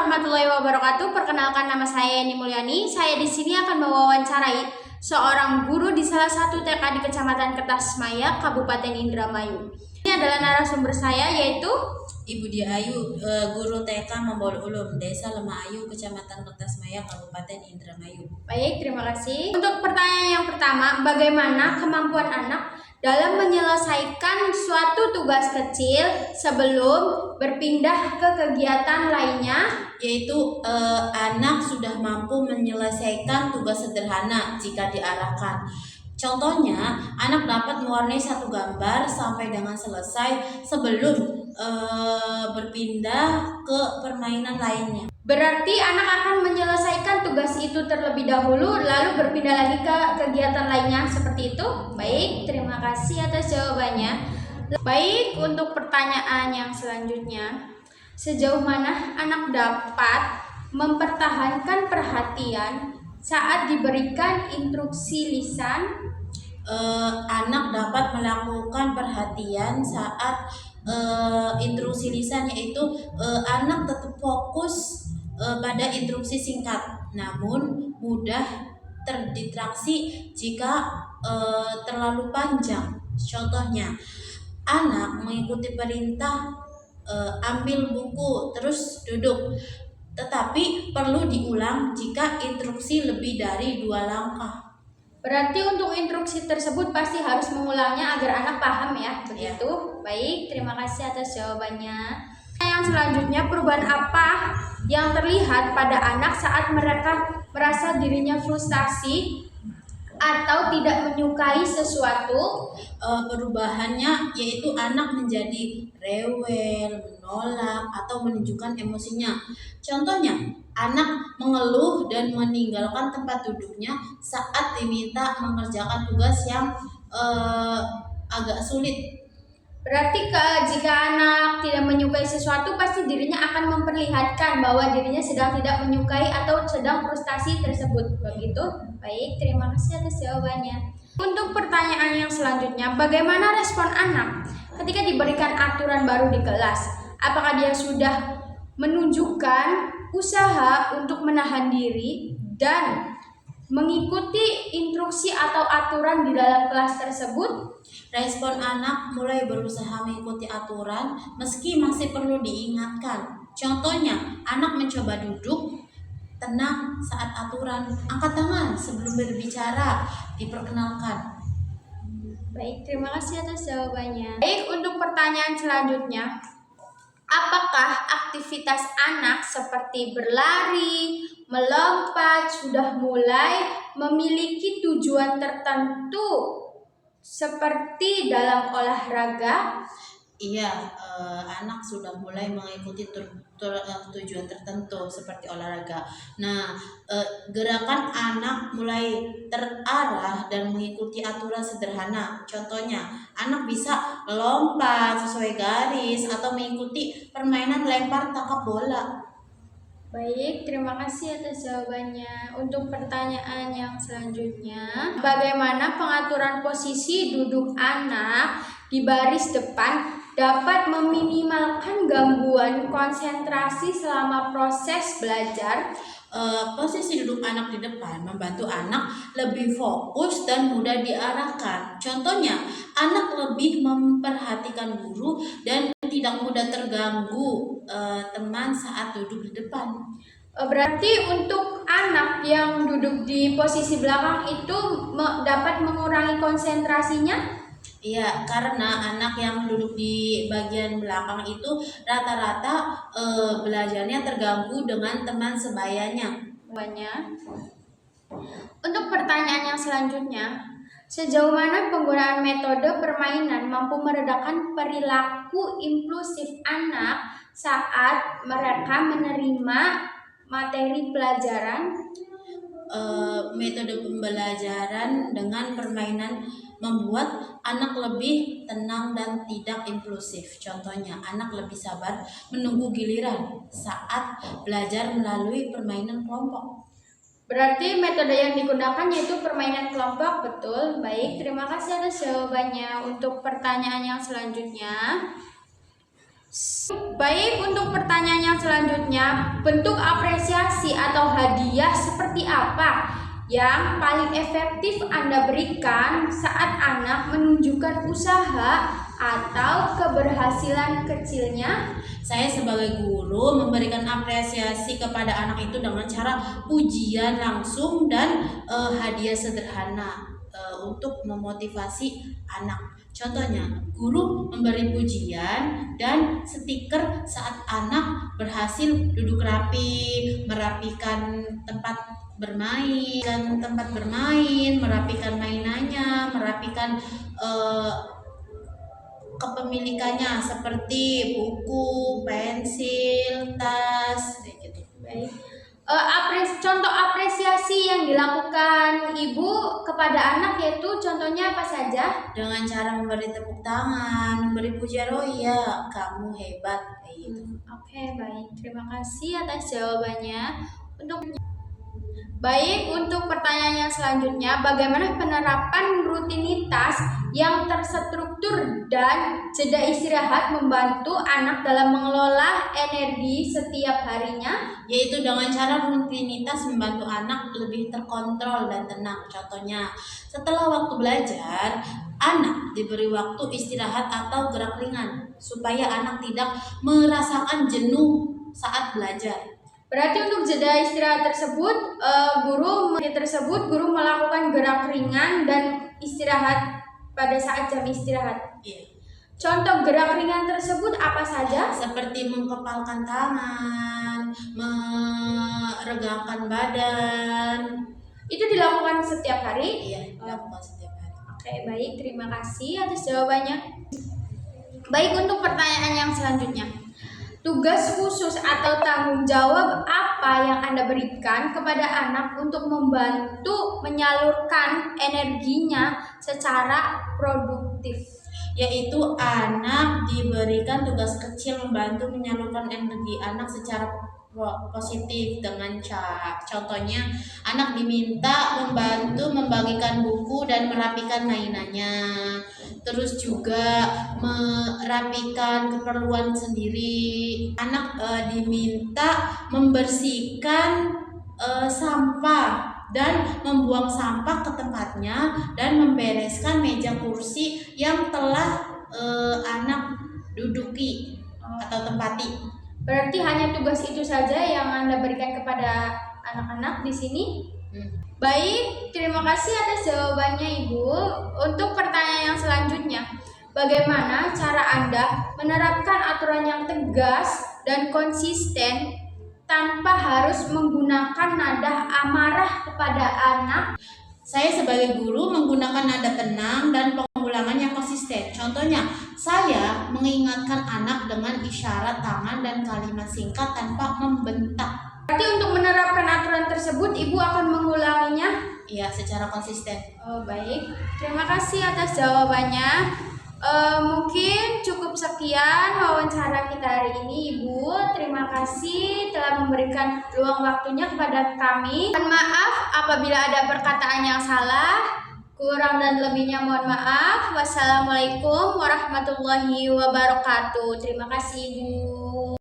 warahmatullahi wabarakatuh. Perkenalkan, nama saya Eni Mulyani. Saya di sini akan mewawancarai seorang guru di salah satu TK di Kecamatan Kertasmaya, Kabupaten Indramayu. Ini adalah narasumber saya, yaitu Ibu Dia Ayu, guru TK Membaul Ulum, Desa Lemah Ayu, Kecamatan Kertasmaya, Kabupaten Indramayu. Baik, terima kasih. Untuk pertanyaan yang pertama, bagaimana kemampuan anak dalam menyelesaikan suatu tugas kecil sebelum berpindah ke kegiatan lainnya? Yaitu anak sudah mampu menyelesaikan tugas sederhana jika diarahkan. Contohnya, anak dapat mewarnai satu gambar sampai dengan selesai sebelum berpindah ke permainan lainnya. Berarti anak akan menyelesaikan tugas itu terlebih dahulu, lalu berpindah lagi ke kegiatan lainnya, seperti itu? Baik, terima kasih atas jawabannya. Baik, untuk pertanyaan yang selanjutnya, sejauh mana anak dapat mempertahankan perhatian saat diberikan instruksi lisan? Anak dapat melakukan perhatian saat instruksi lisan, yaitu anak tetap fokus pada instruksi singkat, namun mudah terdistraksi jika terlalu panjang. Contohnya, anak mengikuti perintah ambil buku terus duduk, tetapi perlu diulang jika instruksi lebih dari 2 langkah. Berarti untuk instruksi tersebut pasti harus mengulangnya agar anak paham ya, begitu? Baik, terima kasih atas jawabannya. Yang selanjutnya, perubahan apa yang terlihat pada anak saat mereka merasa dirinya frustasi atau tidak menyukai sesuatu? Perubahannya yaitu anak menjadi rewel, menolak, atau menunjukkan emosinya. Contohnya, anak mengeluh dan meninggalkan tempat duduknya saat diminta mengerjakan tugas yang agak sulit. Berarti jika anak tidak menyukai sesuatu, pasti dirinya akan memperlihatkan bahwa dirinya sedang tidak menyukai atau sedang frustasi tersebut, begitu? Baik, terima kasih atas jawabannya. Untuk pertanyaan yang selanjutnya, bagaimana respon anak ketika diberikan aturan baru di kelas? Apakah dia sudah menunjukkan usaha untuk menahan diri dan mengikuti instruksi atau aturan di dalam kelas tersebut? Respon anak mulai berusaha mengikuti aturan meski masih perlu diingatkan. Contohnya, anak mencoba duduk tenang saat aturan, angkat tangan sebelum berbicara, diperkenalkan. Baik, terima kasih atas jawabannya. Baik, untuk pertanyaan selanjutnya, apakah aktivitas anak seperti berlari, melompat sudah mulai memiliki tujuan tertentu seperti dalam olahraga? Iya, anak sudah mulai mengikuti tujuan tertentu seperti olahraga. Nah, gerakan anak mulai terarah dan mengikuti aturan sederhana. Contohnya, anak bisa lompat sesuai garis atau mengikuti permainan lempar tangkap bola. Baik, terima kasih atas jawabannya. Untuk pertanyaan yang selanjutnya, bagaimana pengaturan posisi duduk anak di baris depan dapat meminimalkan gangguan konsentrasi selama proses belajar? Posisi duduk anak di depan membantu anak lebih fokus dan mudah diarahkan. Contohnya, anak lebih memperhatikan guru dan tidak mudah terganggu teman saat duduk di depan. Berarti untuk anak yang duduk di posisi belakang itu dapat mengurangi konsentrasinya? Iya, karena anak yang duduk di bagian belakang itu rata-rata belajarnya terganggu dengan teman sebayanya. Untuk pertanyaan yang selanjutnya, sejauh mana penggunaan metode permainan mampu meredakan perilaku impulsif anak saat mereka menerima materi pelajaran? Metode pembelajaran dengan permainan membuat anak lebih tenang dan tidak impulsif. Contohnya, anak lebih sabar menunggu giliran saat belajar melalui permainan kelompok. Berarti metode yang digunakan yaitu permainan kelompok, betul? Baik, terima kasih atas jawabannya. Untuk pertanyaan yang selanjutnya, Baik, untuk pertanyaan yang selanjutnya, bentuk apresiasi atau hadiah seperti apa yang paling efektif Anda berikan saat anak menunjukkan usaha atau keberhasilan kecilnya? Saya sebagai guru memberikan apresiasi kepada anak itu dengan cara pujian langsung dan hadiah sederhana untuk memotivasi anak. Contohnya, guru memberi pujian dan stiker saat anak berhasil duduk rapi, merapikan tempat bermain, merapikan mainannya, merapikan kepemilikannya seperti buku, pensil, tas, kayak gitu. Baik. Contoh apresiasi yang dilakukan ibu kepada anak yaitu contohnya apa saja? Dengan cara memberi tepuk tangan, memberi pujian, oh iya kamu hebat, kayak gitu. Oke, baik. Terima kasih atas jawabannya. Untuk pertanyaan yang selanjutnya, bagaimana penerapan rutinitas yang terstruktur dan jeda istirahat membantu anak dalam mengelola energi setiap harinya? Yaitu dengan cara rutinitas membantu anak lebih terkontrol dan tenang. Contohnya, setelah waktu belajar, anak diberi waktu istirahat atau gerak ringan supaya anak tidak merasakan jenuh saat belajar. Berarti untuk jeda istirahat tersebut, guru melakukan gerak ringan dan istirahat pada saat jam istirahat. Iya. Contoh gerak ringan tersebut apa saja? Seperti mengepalkan tangan, meregangkan badan. Itu dilakukan setiap hari? Iya, dilakukan setiap hari. Oke, baik. Terima kasih atas jawabannya. Baik, untuk pertanyaan yang selanjutnya. Tugas khusus atau tanggung jawab apa yang Anda berikan kepada anak untuk membantu menyalurkan energinya secara produktif? Yaitu anak diberikan tugas kecil membantu menyalurkan energi anak secara positif dengan contohnya anak diminta membantu membagikan buku dan merapikan mainannya, terus juga merapikan keperluan sendiri. Anak diminta membersihkan sampah dan membuang sampah ke tempatnya dan membereskan meja kursi yang telah anak duduki atau tempati. Berarti hanya tugas itu saja yang Anda berikan kepada anak-anak di sini? Baik, terima kasih atas jawabannya Ibu. Untuk pertanyaan yang selanjutnya, bagaimana cara Anda menerapkan aturan yang tegas dan konsisten tanpa harus menggunakan nada amarah kepada anak? Saya sebagai guru menggunakan nada tenang dan pengulangan yang konsisten. Contohnya, saya mengingatkan anak dengan isyarat tangan dan kalimat singkat tanpa membentak. Berarti untuk menerapkan aturan tersebut, Ibu akan mengulanginya? Iya, secara konsisten. Oh, baik. Terima kasih atas jawabannya. Mungkin cukup sekian wawancara kita hari ini, Ibu. Terima kasih telah memberikan luang waktunya kepada kami. Mohon maaf apabila ada perkataan yang salah. Kurang dan lebihnya mohon maaf. Wassalamualaikum warahmatullahi wabarakatuh. Terima kasih, Ibu.